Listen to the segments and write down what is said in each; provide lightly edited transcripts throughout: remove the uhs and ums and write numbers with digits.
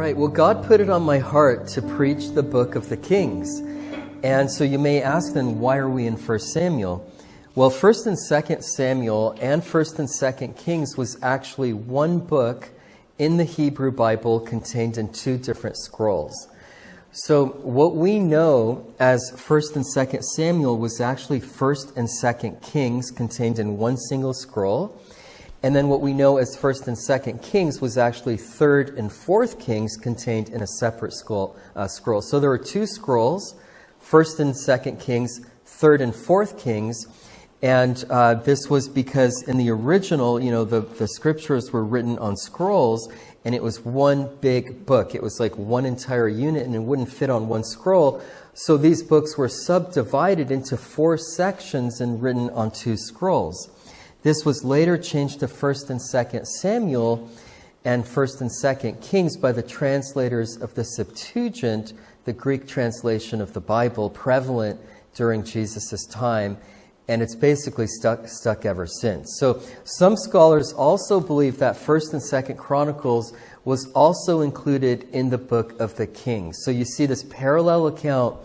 right, well, God put it on my heart to preach the book of the Kings. And so you may ask then, why are we in 1 Samuel? Well, 1st and 2nd Samuel and 1st and 2nd Kings was actually one book in the Hebrew Bible contained in two different scrolls. So what we know as 1st and 2nd Samuel was actually 1st and 2nd Kings contained in one single scroll. And then what we know as 1st and 2nd Kings was actually 3rd and 4th Kings contained in a separate scroll. So there were two scrolls, 1st and 2nd Kings, 3rd and 4th Kings. And this was because in the original, the scriptures were written on scrolls, and it was one big book. It was like one entire unit, and it wouldn't fit on one scroll. So these books were subdivided into 4 sections and written on 2 scrolls. This was later changed to 1st and 2nd Samuel and 1st and 2nd Kings by the translators of the Septuagint, the Greek translation of the Bible, prevalent during Jesus' time. And it's basically stuck ever since. So some scholars also believe that 1st and 2nd Chronicles was also included in the book of the Kings. So you see this parallel account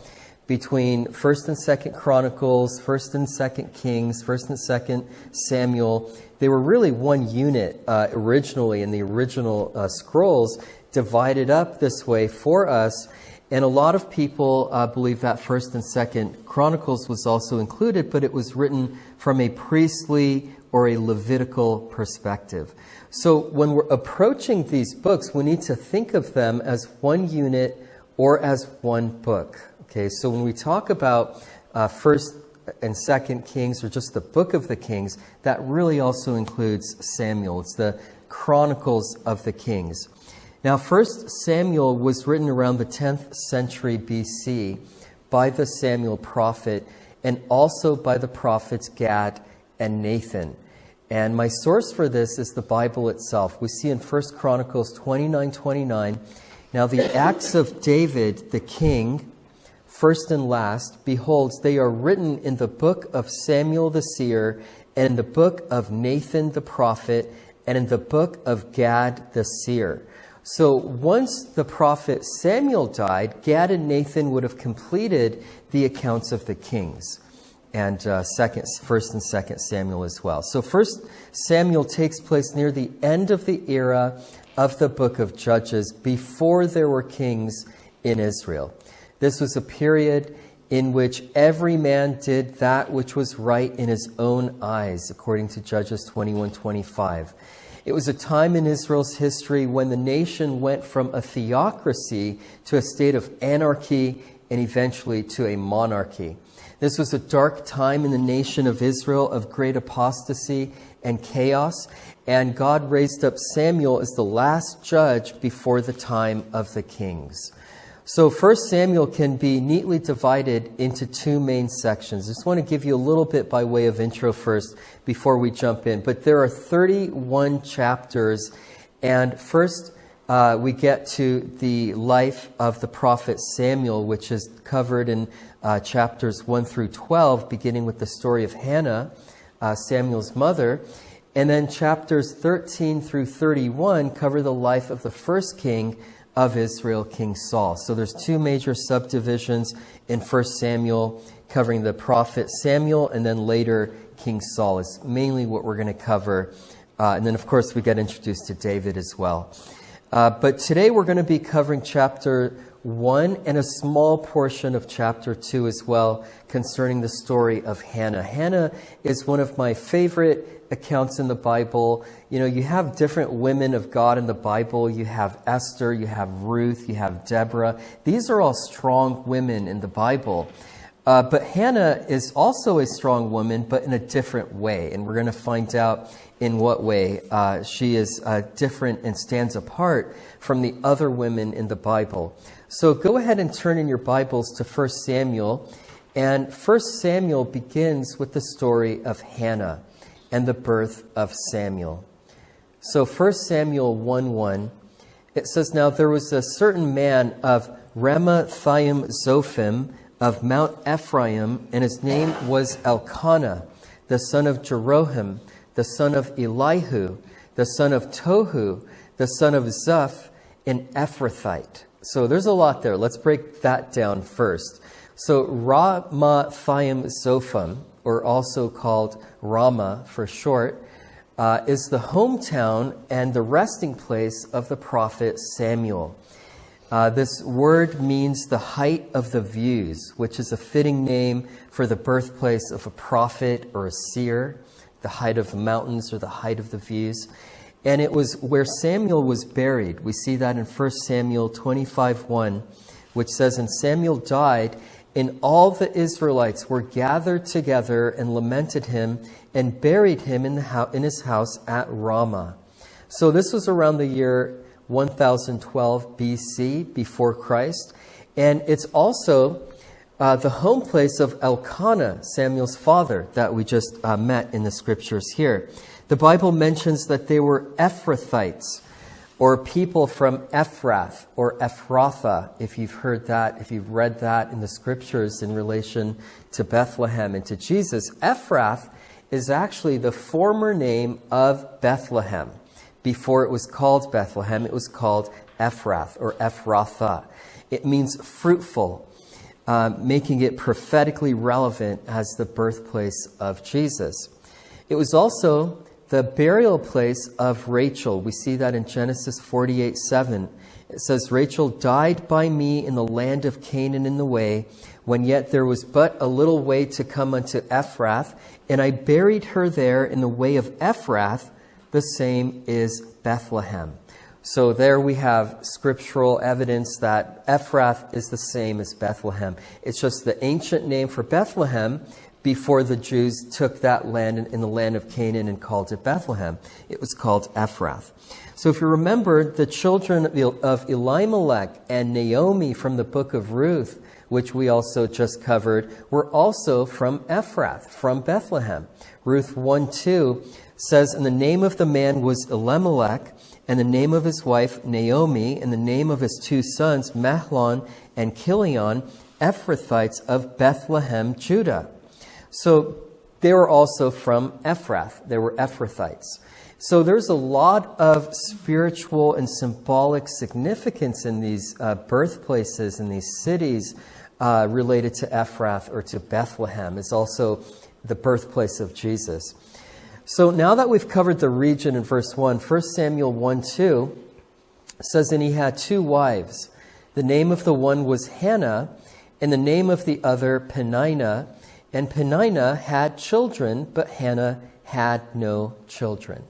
between 1st and 2nd Chronicles, 1st and 2nd Kings, 1st and 2nd Samuel. They were really one unit originally in the original scrolls, divided up this way for us. And a lot of people believe that 1st and 2nd Chronicles was also included, but it was written from a priestly or a Levitical perspective. So when we're approaching these books, we need to think of them as one unit or as one book. Okay, so when we talk about 1st and 2nd Kings, or just the book of the Kings, that really also includes Samuel. It's the Chronicles of the Kings. Now, 1 Samuel was written around the 10th century BC by the Samuel prophet and also by the prophets Gad and Nathan. And my source for this is the Bible itself. We see in 1 Chronicles 29:29, now the acts of David, the king, first and last, behold, they are written in the book of Samuel the seer, and in the book of Nathan the prophet, and in the book of Gad the seer. So once the prophet Samuel died, Gad and Nathan would have completed the accounts of the kings, and 1st and 2nd Samuel as well. So 1st Samuel takes place near the end of the era of the book of Judges, before there were kings in Israel. This was a period in which every man did that which was right in his own eyes, according to Judges 21:25. It was a time in Israel's history when the nation went from a theocracy to a state of anarchy and eventually to a monarchy. This was a dark time in the nation of Israel of great apostasy and chaos, and God raised up Samuel as the last judge before the time of the kings. So 1 Samuel can be neatly divided into 2 main sections. I just want to give you a little bit by way of intro first before we jump in. But there are 31 chapters, and first we get to the life of the prophet Samuel, which is covered in chapters 1 through 12, beginning with the story of Hannah, Samuel's mother. And then chapters 13 through 31 cover the life of the first king of Israel, King Saul. So there's 2 major subdivisions in 1 Samuel, covering the prophet Samuel, and then later King Saul is mainly what we're going to cover. And then, of course, we get introduced to David as well. But today we're going to be covering chapter 1 and a small portion of chapter 2 as well, concerning the story of Hannah. Hannah is one of my favorite accounts in the Bible. You have different women of God in the Bible. You have Esther, you have Ruth, you have Deborah. These are all strong women in the Bible. But Hannah is also a strong woman, but in a different way. And we're going to find out in what way she is different and stands apart from the other women in the Bible. So go ahead and turn in your Bibles to 1 Samuel. And 1 Samuel begins with the story of Hannah and the birth of Samuel. So 1 Samuel 1:1, it says, now there was a certain man of Ramathaim Zophim of Mount Ephraim, and his name was Alcana, the son of Jeroham, the son of Elihu, the son of Tohu, the son of Zuph, an Ephrathite. So there's a lot there. Let's break that down first. So Ramathaim Zophim, or also called Ramah for short, is the hometown and the resting place of the prophet Samuel. This word means the height of the views, which is a fitting name for the birthplace of a prophet or a seer, the height of the mountains or the height of the views. And it was where Samuel was buried. We see that in 1 Samuel 25:1, which says, "And Samuel died, and all the Israelites were gathered together and lamented him and buried him in his house at Ramah." So this was around the year 1012 BC, before Christ. And it's also the home place of Alcana, Samuel's father, that we just met in the scriptures here. The Bible mentions that they were Ephrathites, or people from Ephrath, or Ephrathah, if you've heard that, if you've read that in the scriptures in relation to Bethlehem and to Jesus. Ephrath is actually the former name of Bethlehem. Before it was called Bethlehem, it was called Ephrath, or Ephrathah. It means fruitful, making it prophetically relevant as the birthplace of Jesus. It was also the burial place of Rachel. We see that in Genesis 48:7. It says, "Rachel died by me in the land of Canaan in the way, when yet there was but a little way to come unto Ephrath, and I buried her there in the way of Ephrath, the same is Bethlehem." So there we have scriptural evidence that Ephrath is the same as Bethlehem. It's just the ancient name for Bethlehem before the Jews took that land in the land of Canaan and called it Bethlehem. It was called Ephrath. So if you remember, the children of Elimelech and Naomi from the book of Ruth, which we also just covered, were also from Ephrath, from Bethlehem. Ruth 1:2 says, "And the name of the man was Elimelech, and the name of his wife Naomi, and the name of his two sons Mahlon and Chilion, Ephrathites of Bethlehem, Judah." So they were also from Ephrath. They were Ephrathites. So there's a lot of spiritual and symbolic significance in these birthplaces, in these cities related to Ephrath or to Bethlehem. It's also the birthplace of Jesus. So now that we've covered the region in verse 1, 1 Samuel 1:2 says, "And he had two wives. The name of the one was Hannah, and the name of the other Peninnah. And Peninnah had children, but Hannah had no children."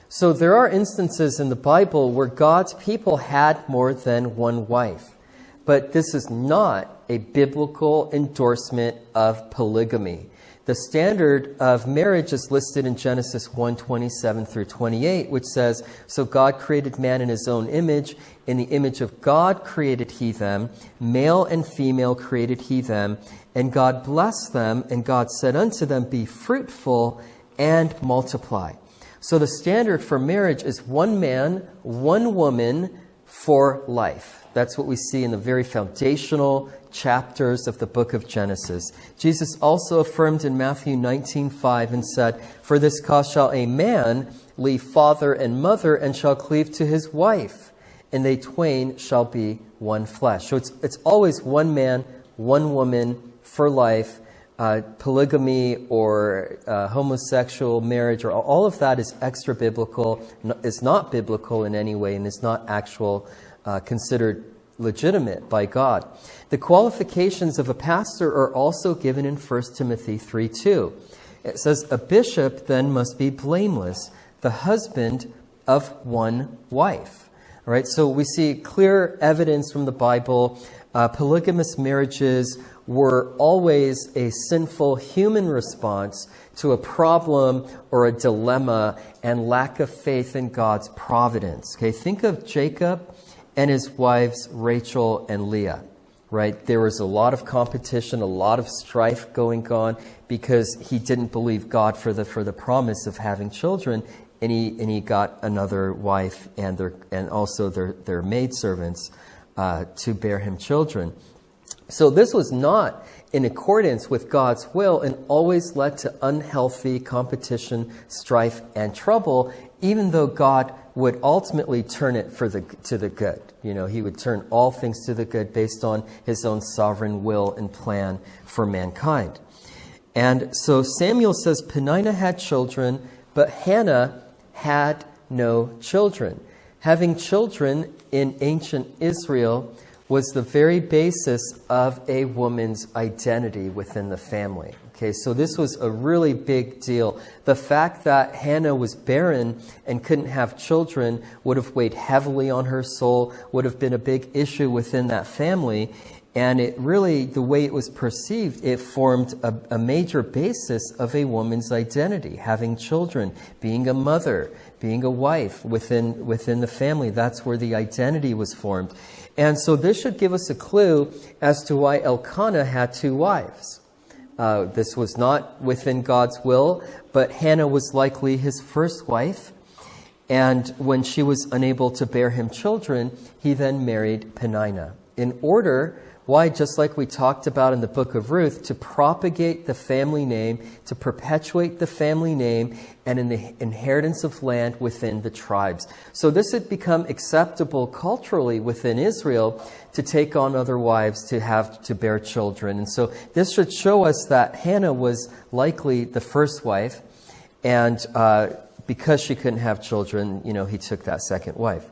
So there are instances in the Bible where God's people had more than one wife. But this is not a biblical endorsement of polygamy. The standard of marriage is listed in Genesis 1:27 through 28, which says, "So God created man in his own image. In the image of God created he them. Male and female created he them. And God blessed them, and God said unto them, Be fruitful and multiply." So the standard for marriage is one man, one woman for life. That's what we see in the very foundational chapters of the book of Genesis. Jesus also affirmed in Matthew 19:5 and said, "For this cause shall a man leave father and mother, and shall cleave to his wife, and they twain shall be one flesh." So it's always one man, one woman for life. Polygamy or homosexual marriage, or all of that is extra biblical, is not biblical in any way, and is not considered legitimate by God. The qualifications of a pastor are also given in 1 Timothy 3:2. It says, "A bishop then must be blameless, the husband of one wife." All right, so we see clear evidence from the Bible. Polygamous marriages were always a sinful human response to a problem or a dilemma and lack of faith in God's providence. Okay, think of Jacob and his wives Rachel and Leah, right? There was a lot of competition, a lot of strife going on because he didn't believe God for the promise of having children, and he got another wife and also their maidservants to bear him children. So this was not in accordance with God's will and always led to unhealthy competition, strife, and trouble even though God would ultimately turn it to the good. He would turn all things to the good based on his own sovereign will and plan for mankind. And so Samuel says Peninnah had children, but Hannah had no children. Having children in ancient Israel was the very basis of a woman's identity within the family. Okay, so this was a really big deal. The fact that Hannah was barren and couldn't have children would have weighed heavily on her soul, would have been a big issue within that family. And it really, the way it was perceived, it formed a major basis of a woman's identity, having children, being a mother, being a wife within the family. That's where the identity was formed. And so this should give us a clue as to why Elkanah had two wives. This was not within God's will, but Hannah was likely his first wife. And when she was unable to bear him children, he then married Peninnah. In order, why, just like we talked about in the book of Ruth, to propagate the family name, to perpetuate the family name, and in the inheritance of land within the tribes. So this had become acceptable culturally within Israel to take on other wives, to bear children. And so this should show us that Hannah was likely the first wife, and because she couldn't have children, he took that second wife.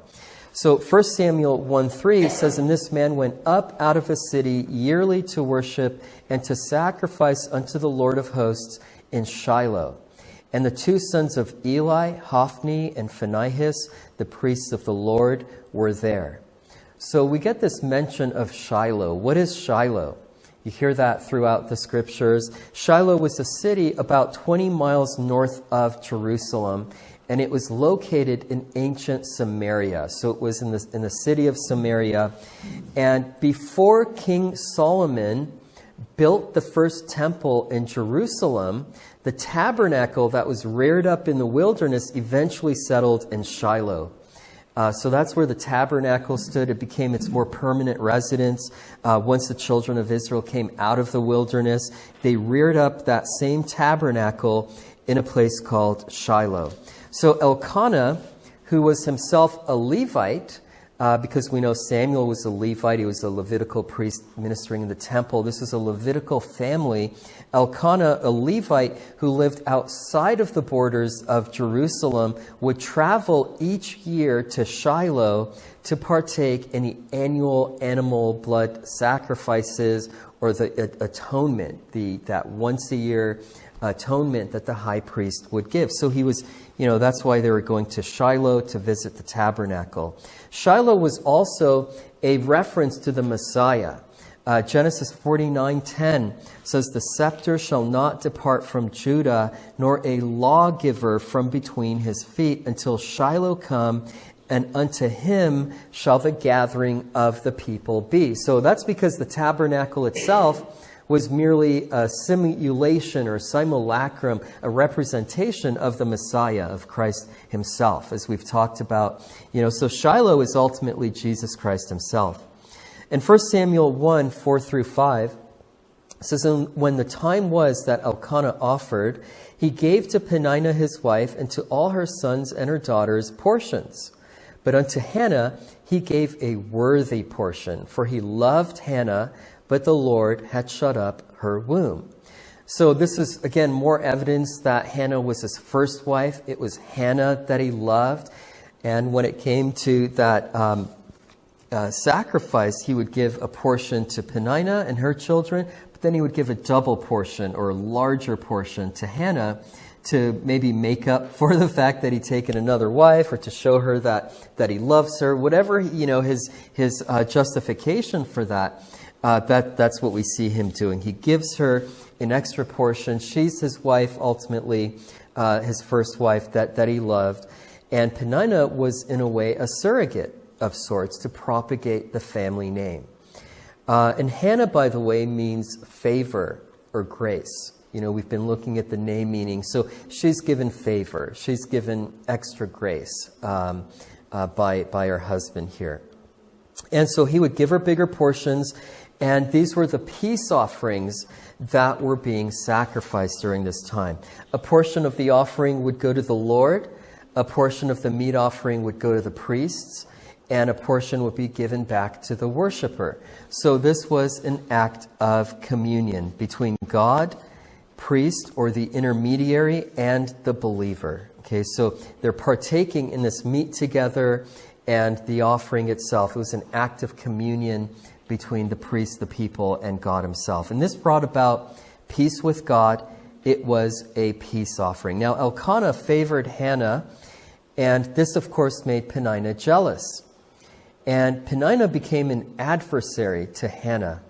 So 1 Samuel 1:3 says, "And this man went up out of a city yearly to worship and to sacrifice unto the Lord of hosts in Shiloh. And the two sons of Eli, Hophni and Phinehas, the priests of the Lord, were there." So we get this mention of Shiloh. What is Shiloh? You hear that throughout the scriptures. Shiloh was a city about 20 miles north of Jerusalem, and it was located in ancient Samaria. So it was in the city of Samaria. And before King Solomon built the first temple in Jerusalem, the tabernacle that was reared up in the wilderness eventually settled in Shiloh. So that's where the tabernacle stood. It became its more permanent residence. Once the children of Israel came out of the wilderness, they reared up that same tabernacle in a place called Shiloh. So Elkanah, who was himself a Levite, because we know Samuel was a Levite, he was a Levitical priest ministering in the temple. This is a Levitical family. Elkanah, a Levite who lived outside of the borders of Jerusalem, would travel each year to Shiloh to partake in the annual animal blood sacrifices, or the atonement, that once a year atonement that the high priest would give. So he was, that's why they were going to Shiloh to visit the tabernacle. Shiloh was also a reference to the Messiah. Genesis 49:10 says, "The scepter shall not depart from Judah, nor a lawgiver from between his feet, until Shiloh come, and unto him shall the gathering of the people be." So that's because the tabernacle itself was merely a simulation or simulacrum, a representation of the Messiah, of Christ himself, as we've talked about. So Shiloh is ultimately Jesus Christ himself. In 1 Samuel 1:4-5, it says, "And when the time was that Elkanah offered, he gave to Peninnah his wife and to all her sons and her daughters portions. But unto Hannah he gave a worthy portion, for he loved Hannah, but the Lord had shut up her womb." So this is, again, more evidence that Hannah was his first wife. It was Hannah that he loved. And when it came to that sacrifice, he would give a portion to Peninnah and her children, but then he would give a double portion or a larger portion to Hannah to maybe make up for the fact that he'd taken another wife, or to show her that he loves her. Whatever, his justification for that. That's what we see him doing. He gives her an extra portion. She's his wife, ultimately, his first wife that he loved. And Peninnah was, in a way, a surrogate of sorts to propagate the family name. And Hannah, by the way, means favor or grace. We've been looking at the name meaning. So she's given favor. She's given extra grace by her husband here. And so he would give her bigger portions. And these were the peace offerings that were being sacrificed during this time. A portion of the offering would go to the Lord. a portion of the meat offering would go to the priests, and a portion would be given back to the worshiper. So this was an act of communion between God, priest, or the intermediary, and the believer. Okay, so they're partaking in this meat together, and the offering itself. It was an act of communion between the priest, the people, and God himself. And this brought about peace with God. It was a peace offering. Now, Elkanah favored Hannah, and this, of course, made Peninnah jealous. And Peninnah became an adversary to Hannah.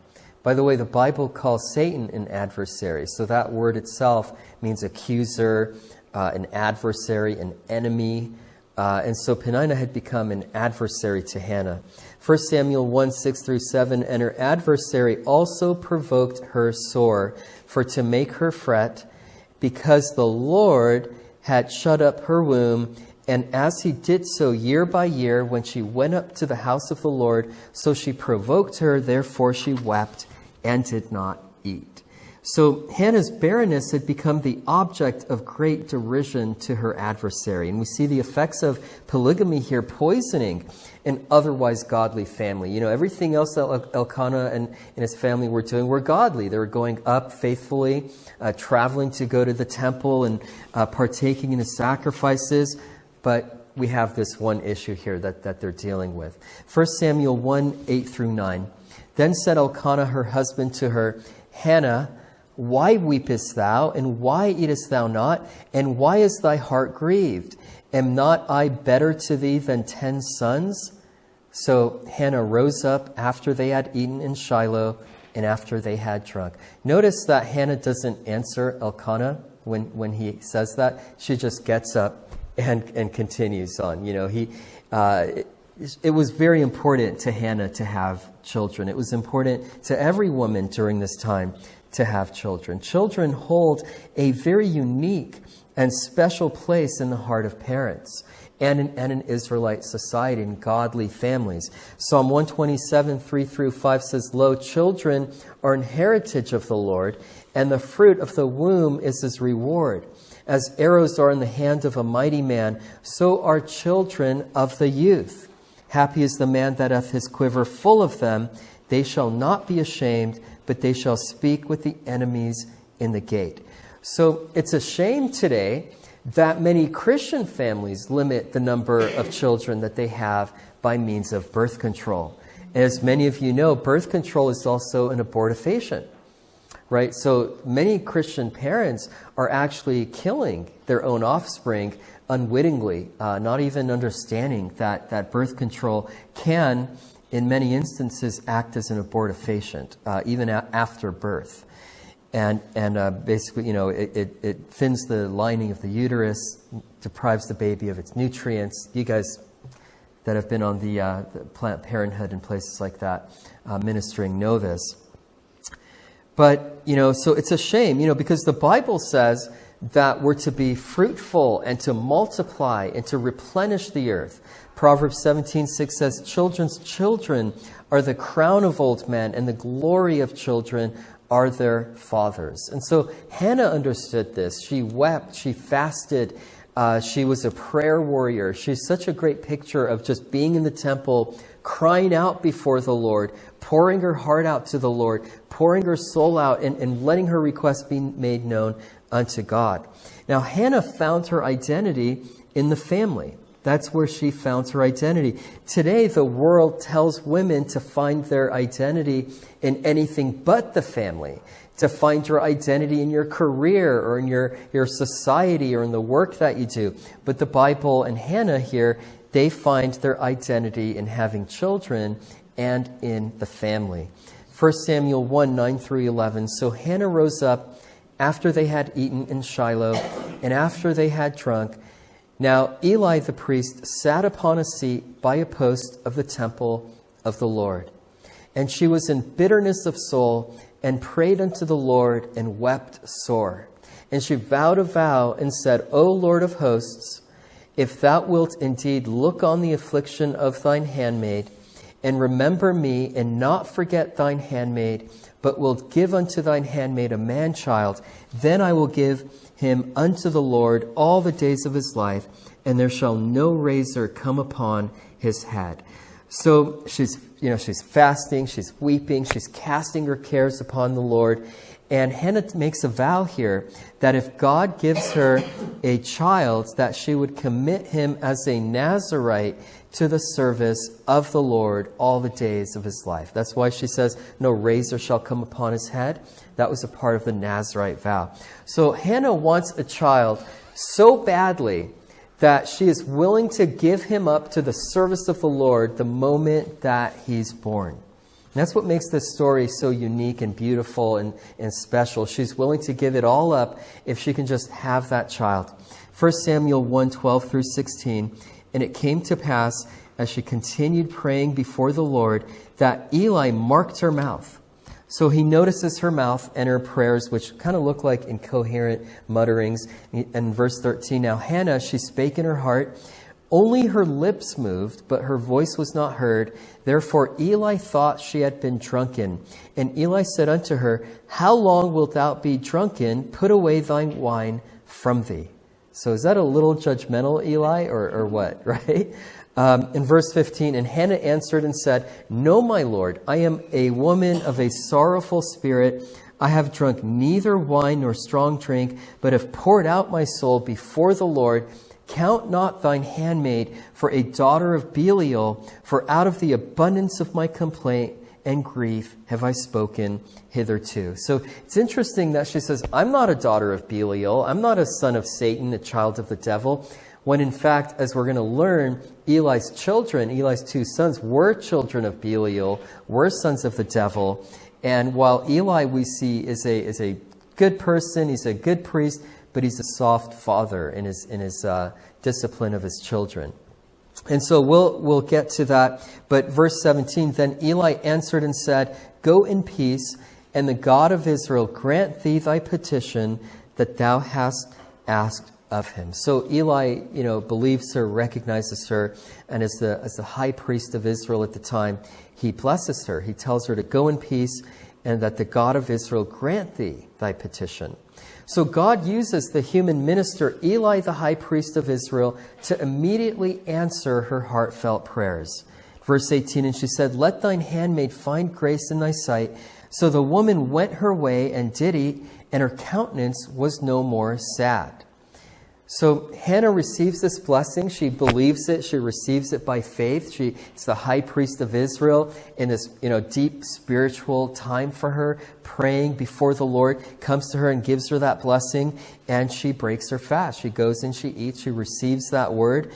By the way, the Bible calls Satan an adversary. So that word itself means accuser, an adversary, an enemy. And so Peninnah had become an adversary to Hannah. 1 Samuel 1, 6 through 7, and her adversary also provoked her sore, for to make her fret, because the Lord had shut up her womb. And as he did so year by year, when she went up to the house of the Lord, so she provoked her, therefore she wept and did not eat. So Hannah's barrenness had become the object of great derision to her adversary. And we see the effects of polygamy here, poisoning an otherwise godly family. You know, everything else that Elkanah and his family were doing were godly. They were going up faithfully, traveling to go to the temple and partaking in the sacrifices. But we have this one issue here that they're dealing with. 1 Samuel 1, 8 through 9. Then said Elkanah her husband to her, Hannah, why weepest thou, and why eatest thou not, and why is thy heart grieved? Am not I better to thee than 10 sons? So Hannah rose up after they had eaten in Shiloh, and after they had drunk. Notice that Hannah doesn't answer Elkanah when he says that. She just gets up and continues on. You know, it was very important to Hannah to have children. It was important to every woman during this time to have children. Children hold a very unique and special place in the heart of parents and in Israelite society, in godly families. Psalm 127, 3 through 5 says, Lo, children are an heritage of the Lord, and the fruit of the womb is his reward. As arrows are in the hand of a mighty man, so are children of the youth. Happy is the man that hath his quiver full of them. They shall not be ashamed, but they shall speak with the enemies in the gate. So it's a shame today that many Christian families limit the number of children that they have by means of birth control. As many of you know, birth control is also an abortifacient, right? So many Christian parents are actually killing their own offspring unwittingly, not even understanding that birth control can, in many instances, act as an abortifacient, even after birth. And basically, you know, it thins the lining of the uterus, deprives the baby of its nutrients. You guys that have been on the Planned Parenthood and places like that ministering know this. But, you know, so it's a shame, you know, because the Bible says that we're to be fruitful and to multiply and to replenish the earth. Proverbs 17:6 says, Children's children are the crown of old men, and the glory of children are their fathers. And so Hannah understood this. She wept, she fasted, she was a prayer warrior. She's such a great picture of just being in the temple, crying out before the Lord, pouring her heart out to the Lord, pouring her soul out, and letting her requests be made known unto God. Now, Hannah found her identity in the family. That's where she found her identity. Today, the world tells women to find their identity in anything but the family, to find your identity in your career or in your society or in the work that you do. But the Bible and Hannah here, they find their identity in having children and in the family. 1 Samuel 1, 9 through 11. So Hannah rose up after they had eaten in Shiloh and after they had drunk. Now Eli the priest sat upon a seat by a post of the temple of the Lord. And she was in bitterness of soul and prayed unto the Lord and wept sore. And she vowed a vow and said, O Lord of hosts, if thou wilt indeed look on the affliction of thine handmaid, and remember me, and not forget thine handmaid, but will give unto thine handmaid a man-child. Then I will give him unto the Lord all the days of his life, and there shall no razor come upon his head. So she's fasting, she's weeping, she's casting her cares upon the Lord. And Hannah makes a vow here that if God gives her a child, that she would commit him as a Nazirite to the service of the Lord all the days of his life. That's why she says, no razor shall come upon his head. That was a part of the Nazirite vow. So Hannah wants a child so badly that she is willing to give him up to the service of the Lord the moment that he's born. And that's what makes this story so unique and beautiful and special. She's willing to give it all up if she can just have that child. 1 Samuel 1:12 through 16. And it came to pass, as she continued praying before the Lord, that Eli marked her mouth. So he notices her mouth and her prayers, which kind of look like incoherent mutterings. And verse 13, now Hannah, she spake in her heart, only her lips moved, but her voice was not heard. Therefore Eli thought she had been drunken. And Eli said unto her, how long wilt thou be drunken? Put away thine wine from thee. So is that a little judgmental, Eli, or what, right? In verse 15, and Hannah answered and said, no, my Lord, I am a woman of a sorrowful spirit. I have drunk neither wine nor strong drink, but have poured out my soul before the Lord. Count not thine handmaid for a daughter of Belial, for out of the abundance of my complaint and grief have I spoken hitherto. So it's interesting that she says, I'm not a daughter of Belial. I'm not a son of Satan, a child of the devil. When in fact, as we're going to learn, Eli's children, Eli's two sons, were children of Belial, were sons of the devil. And while Eli, we see, is a good person, he's a good priest, but he's a soft father in his discipline of his children. And so we'll get to that. But verse 17, then Eli answered and said, go in peace, and the God of Israel grant thee thy petition that thou hast asked of him. So Eli, believes her, recognizes her, and as the high priest of Israel at the time, he blesses her. He tells her to go in peace, and that the God of Israel grant thee thy petition. So God uses the human minister, Eli, the high priest of Israel, to immediately answer her heartfelt prayers. Verse 18, and she said, let thine handmaid find grace in thy sight. So the woman went her way and did eat, and her countenance was no more sad. So Hannah receives this blessing. She believes it. She receives it by faith. It's the high priest of Israel in this, deep spiritual time for her, praying before the Lord, comes to her and gives her that blessing, and she breaks her fast. She goes and she eats. She receives that word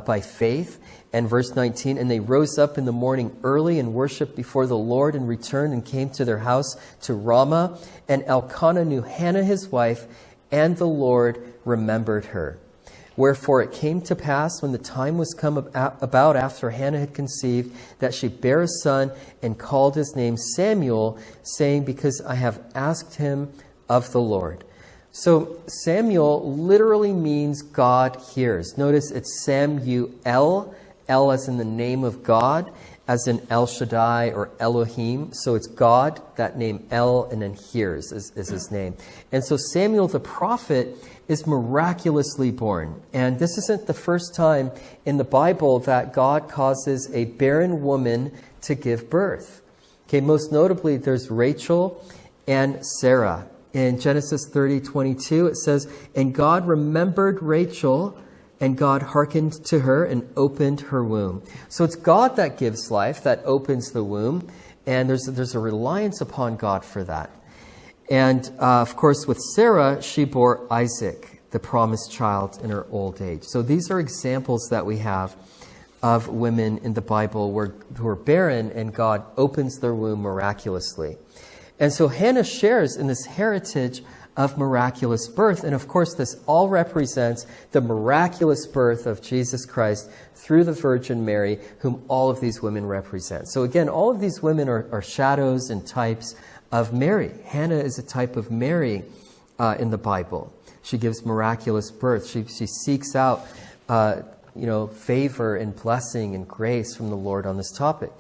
by faith. And verse 19, and they rose up in the morning early and worshipped before the Lord and returned and came to their house to Ramah. And Alcana knew Hannah his wife, and the Lord remembered her. Wherefore it came to pass, when the time was come about after Hannah had conceived, that she bare a son and called his name Samuel, saying, because I have asked him of the Lord. So Samuel literally means God hears. Notice it's Samuel, El as in the name of God, as in El Shaddai or Elohim. So it's God, that name El, and then hears is his name. And so Samuel the prophet is miraculously born. And this isn't the first time in the Bible that God causes a barren woman to give birth. Okay, most notably there's Rachel and Sarah. In Genesis 30:22 it says, and God remembered Rachel, and God hearkened to her and opened her womb. So it's God that gives life, that opens the womb. And there's a reliance upon God for that. And of course, with Sarah, she bore Isaac, the promised child, in her old age. So these are examples that we have of women in the Bible who are barren, and God opens their womb miraculously. And so Hannah shares in this heritage of miraculous birth. And of course, this all represents the miraculous birth of Jesus Christ through the Virgin Mary, whom all of these women represent. So again, all of these women are shadows and types of Mary. Hannah is a type of Mary in the Bible. She gives miraculous birth. She seeks out, favor and blessing and grace from the Lord on this topic.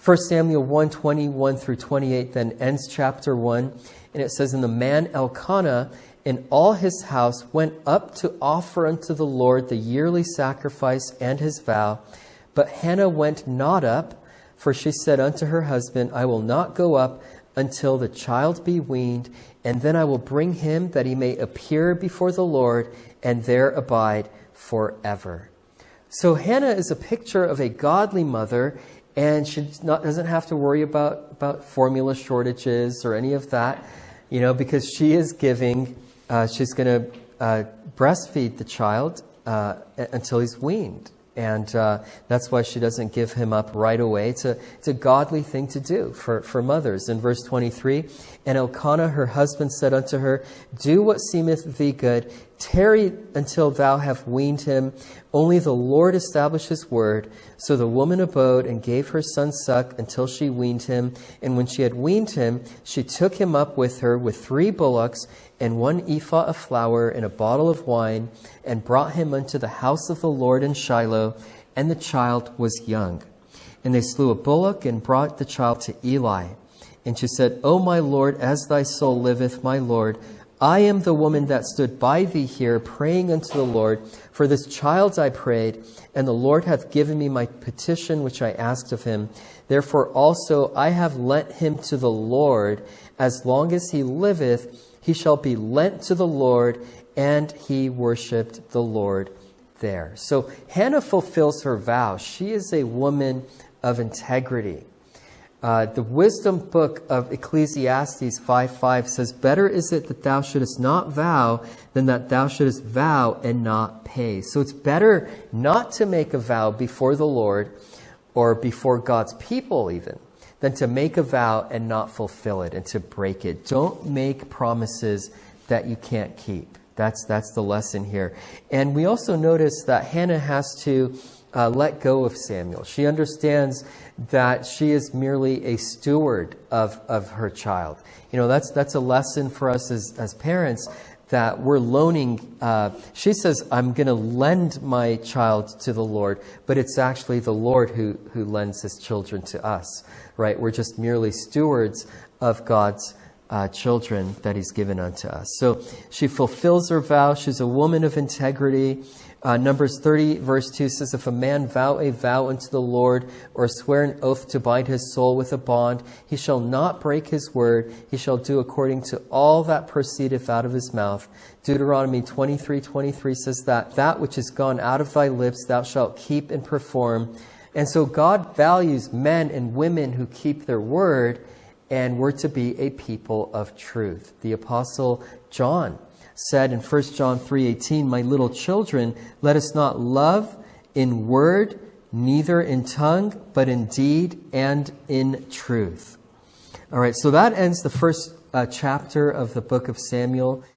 1 Samuel 1:21 through 28 then ends chapter 1, and it says, "And the man Elkanah and all his house went up to offer unto the Lord the yearly sacrifice and his vow. But Hannah went not up, for she said unto her husband, I will not go up until the child be weaned, and then I will bring him that he may appear before the Lord and there abide forever." So Hannah is a picture of a godly mother, and she doesn't have to worry about formula shortages or any of that, because she is giving. She's going to breastfeed the child until he's weaned. And that's why she doesn't give him up right away. It's a godly thing to do for mothers. In verse 23, "And Elkanah her husband said unto her, Do what seemeth thee good. Tarry until thou have weaned him. Only the Lord establish his word. So the woman abode and gave her son suck until she weaned him. And when she had weaned him, she took him up with her with 3 bullocks and 1 ephah of flour and a bottle of wine, and brought him unto the house of the Lord in Shiloh, and the child was young. And they slew a bullock and brought the child to Eli. And she said, O my Lord, as thy soul liveth, my Lord, I am the woman that stood by thee here, praying unto the Lord. For this child I prayed, and the Lord hath given me my petition which I asked of him. Therefore also I have lent him to the Lord. As long as he liveth, he shall be lent to the Lord. And he worshipped the Lord there." So Hannah fulfills her vow. She is a woman of integrity. The wisdom book of Ecclesiastes 5:5 says, "Better is it that thou shouldest not vow than that thou shouldest vow and not pay." So it's better not to make a vow before the Lord or before God's people even than to make a vow and not fulfill it and to break it. Don't make promises that you can't keep. That's the lesson here. And we also notice that Hannah has to let go of Samuel. She understands that she is merely a steward of her child. That's a lesson for us as parents, that we're loaning. She says, I'm going to lend my child to the Lord, but it's actually the Lord who lends his children to us, right? We're just merely stewards of God's children that he's given unto us. So she fulfills her vow. She's a woman of integrity. Numbers 30 verse 2 says, "If a man vow a vow unto the Lord, or swear an oath to bind his soul with a bond, he shall not break his word. He shall do according to all that proceedeth out of his mouth." Deuteronomy 23:23 says that which is gone out of thy lips thou shalt keep and perform. And so God values men and women who keep their word, and we're to be a people of truth. The Apostle John said in 1 John 3:18, "My little children, let us not love in word, neither in tongue, but in deed and in truth." All right, so that ends the first chapter of the book of Samuel.